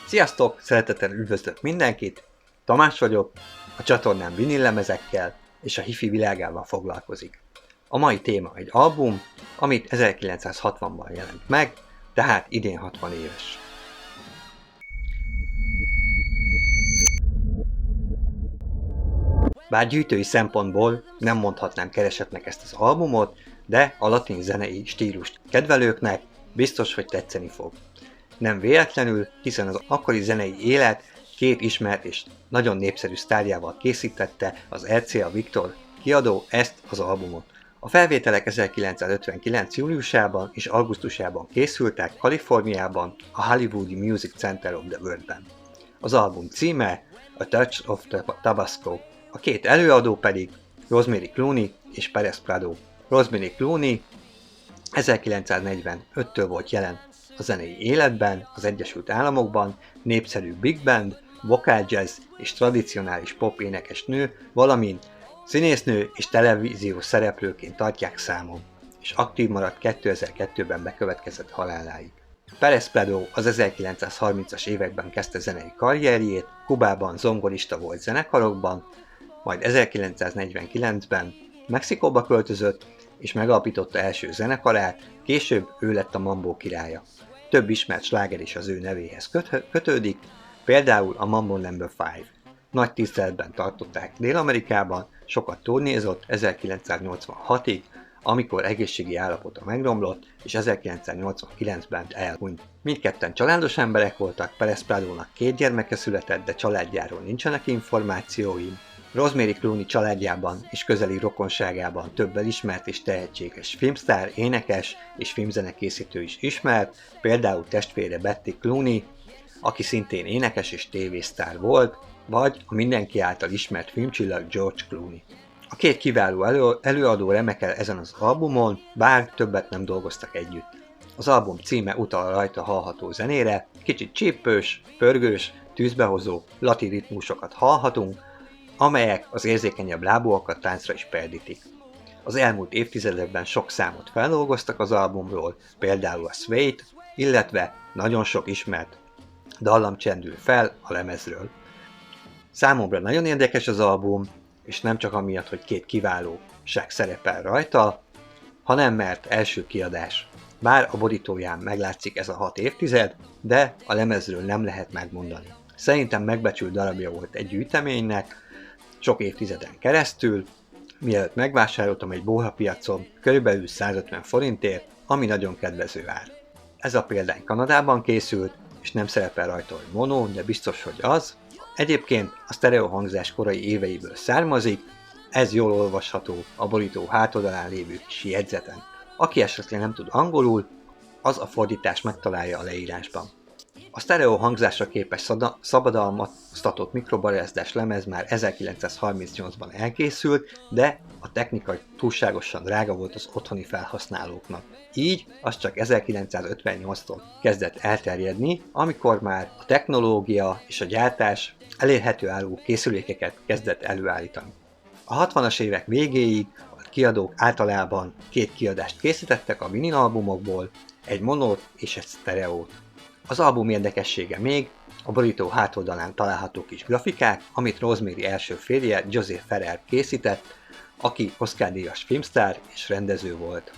Sziasztok! Szeretettel üdvözlök mindenkit! Tamás vagyok, a csatornám vinillemezekkel és a hifi világával foglalkozik. A mai téma egy album, amit 1960-ban jelent meg, tehát idén 60 éves. Bár gyűjtői szempontból nem mondhatnám keresettnek ezt az albumot, de a latin zenei stílust kedvelőknek biztos, hogy tetszeni fog. Nem véletlenül, hiszen az akkori zenei élet két ismert és nagyon népszerű sztárjával készítette az RCA Victor kiadó ezt az albumot. A felvételek 1959. júliusában és augusztusában készültek Kaliforniában, a Hollywood Music Center of the Worldben. Az album címe A Touch of Tabasco, a két előadó pedig Rosemary Clooney és Perez Prado. Rosemary Clooney 1945-től volt jelen a zenei életben, az Egyesült Államokban, népszerű big band, vokál jazz és tradicionális pop énekesnő, valamint színésznő és televíziós szereplőként tartják számon, és aktív maradt 2002-ben bekövetkezett haláláig. Perez Prado az 1930-as években kezdte zenei karrierjét, Kubában zongorista volt zenekarokban, majd 1949-ben Mexikóba költözött, és megalapította első zenekarát, később ő lett a Mambo királya. Több ismert sláger is az ő nevéhez kötődik, például a Mambo No. 5. Nagy tiszteletben tartották Dél-Amerikában, sokat turnézott 1986-ig, amikor egészségi állapota megromlott, és 1989-ben elhunyt. Mindketten családos emberek voltak, Perez Pradónak 2 gyermeke született, de családjáról nincsenek információim. Rosemary Clooney családjában és közeli rokonságában több elismert és tehetséges filmsztár, énekes és filmzenekészítő is ismert, például testvére Betty Clooney, aki szintén énekes és tévésztár volt, vagy a mindenki által ismert filmcsillag George Clooney. A két kiváló előadó remekel ezen az albumon, bár többet nem dolgoztak együtt. Az album címe utal a rajta hallható zenére, kicsit csípős, pörgős, tűzbehozó, latin ritmusokat hallhatunk, amelyek az érzékenyebb lábúakat táncra is perdítik. Az elmúlt évtizedekben sok számot feldolgoztak az albumról, például a Sway-t, illetve nagyon sok ismert dallam csendül fel a lemezről. Számomra nagyon érdekes az album, és nem csak amiatt, hogy 2 kiválóság szerepel rajta, hanem mert első kiadás. Bár a borítóján meglátszik ez a 6 évtized, de a lemezről nem lehet megmondani. Szerintem megbecsült darabja volt egy gyűjteménynek, sok évtizeden keresztül, mielőtt megvásároltam egy bóhapiacon körülbelül 150 forintért, ami nagyon kedvező ár. Ez a példány Kanadában készült, és nem szerepel rajta, hogy mono, de biztos, hogy az. Egyébként a sztereó hangzás korai éveiből származik, ez jól olvasható a borító hátoldalán lévő kis jegyzeten. Aki esetleg nem tud angolul, az a fordítást megtalálja a leírásban. A sztereó hangzásra képes szabadalmaztatott mikrobarátzdás lemez már 1938-ban elkészült, de a technika túlságosan drága volt az otthoni felhasználóknak. Így az csak 1958-tól kezdett elterjedni, amikor már a technológia és a gyártás elérhető áru készülékeket kezdett előállítani. A 60-as évek végéig a kiadók általában 2 kiadást készítettek a vinilalbumokból, egy monót és egy sztereót. Az album érdekessége még a borító hátoldalán található kis grafikák, amit Rosemary első férje José Ferrer készített, aki Oscar-díjas filmsztár és rendező volt.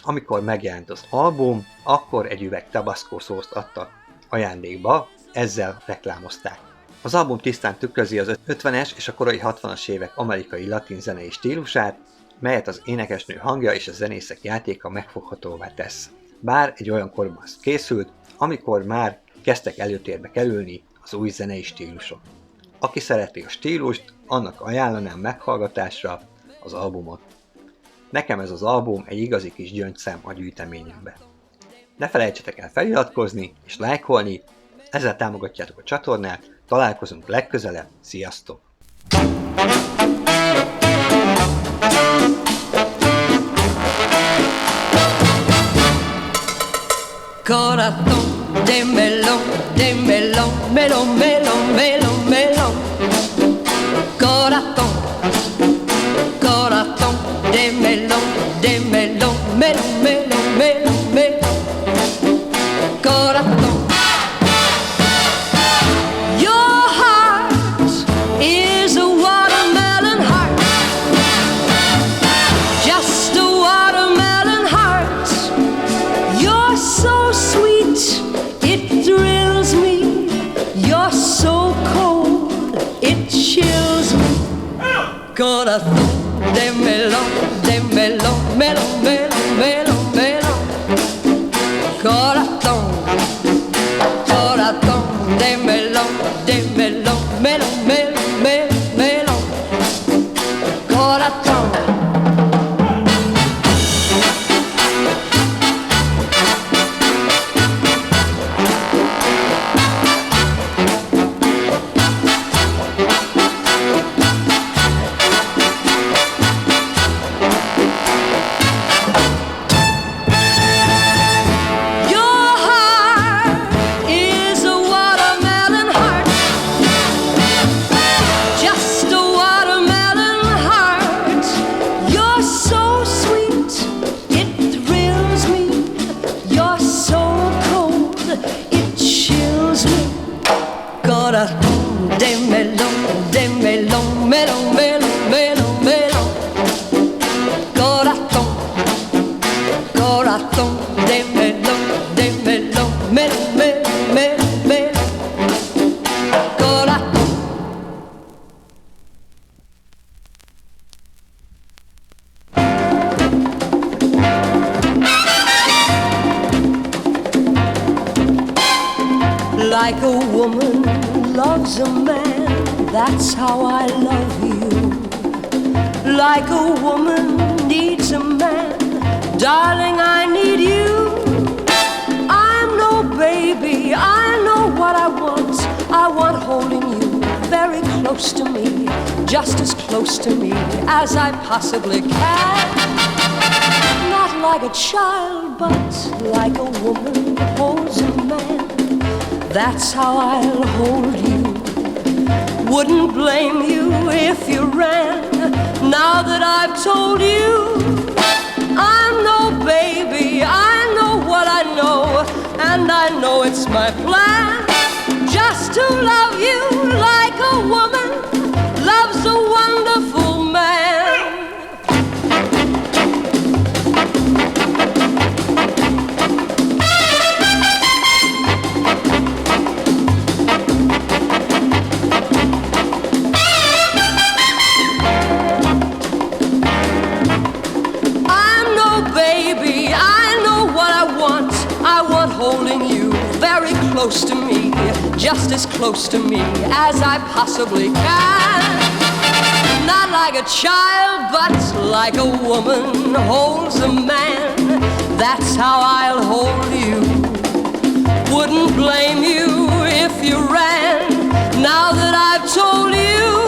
Amikor megjelent az album, akkor egy üveg Tabasco szószt adtak ajándékba, ezzel reklámozták. Az album tisztán tükrözi az 50-es és a korai 60-as évek amerikai latin zenei stílusát, melyet az énekesnő hangja és a zenészek játéka megfoghatóvá tesz. Bár egy olyan korban készült, amikor már kezdtek előtérbe kerülni az új zenei stílusok. Aki szereti a stílust, annak ajánlanám meghallgatásra az albumot. Nekem ez az album egy igazi kis gyöngyszem a gyűjteményembe. Ne felejtsetek el feliratkozni és lájkolni, ezzel támogatjátok a csatornát, találkozunk legközelebb, sziasztok! Corazón de melón, melón, melón, melón, melón. Corazón, corazón de melón, melón, melón, melón, melón. Corazón. corazón de melón, melón, melón, melón, melón. Corazón, corazón de melón, melón, melón, melón, melón. Corazón. Like a woman loves a man, that's how I love you. Like a woman needs a man, darling, I need you. I'm no baby, I know what I want holding you very close to me, just as close to me as I possibly can. Not like a child, but like a woman holds a man. That's how I'll hold you. Wouldn't blame you if you ran. Now that I've told you, I'm no baby. I know what I know, and I know it's my plan just to love you like a woman loves a wonderful man. Holding you very close to me, just as close to me as I possibly can. Not like a child, but like a woman holds a man. That's how I'll hold you. Wouldn't blame you if you ran. Now that I've told you,